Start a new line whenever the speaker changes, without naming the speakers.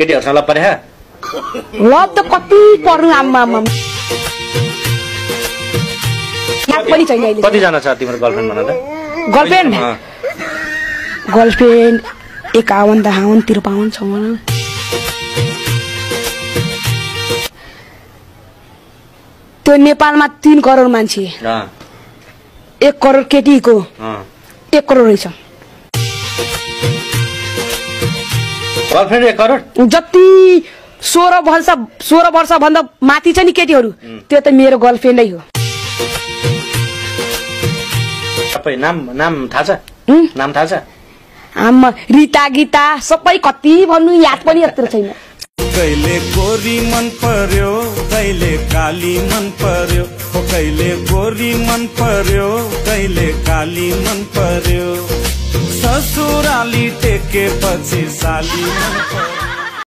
केटीहरुसँग love परे
love त कति पर्नु आम्मा याद पनि छैन अहिले
कति जना छ तिम्रो गर्लफ्रेन्ड भन त
गर्लफ्रेन्ड 51 52 53 छ भन त्यो नेपालमा 3 करोड मान्छे 1 करोड केटीको 1 करोड रहेछ
गर्लफ्रेन्ड 1 करोड
जति 16 वर्ष भन्दा माथि छ नि केटीहरु त्यो त मेरो गर्लफ्रेन्डै हो
सबै नाम थाहा छ नाम थाहा छ
आम्मा रिता गीता सबै कति भन्नु याद पनि यत्रो छैन
कहिले गोरी मन पर्यो कहिले काली मन पर्यो कहिले गोरी मन पर्यो कहिले काली मन पर्यो ससुराली टेके पछि साली मन पर्यो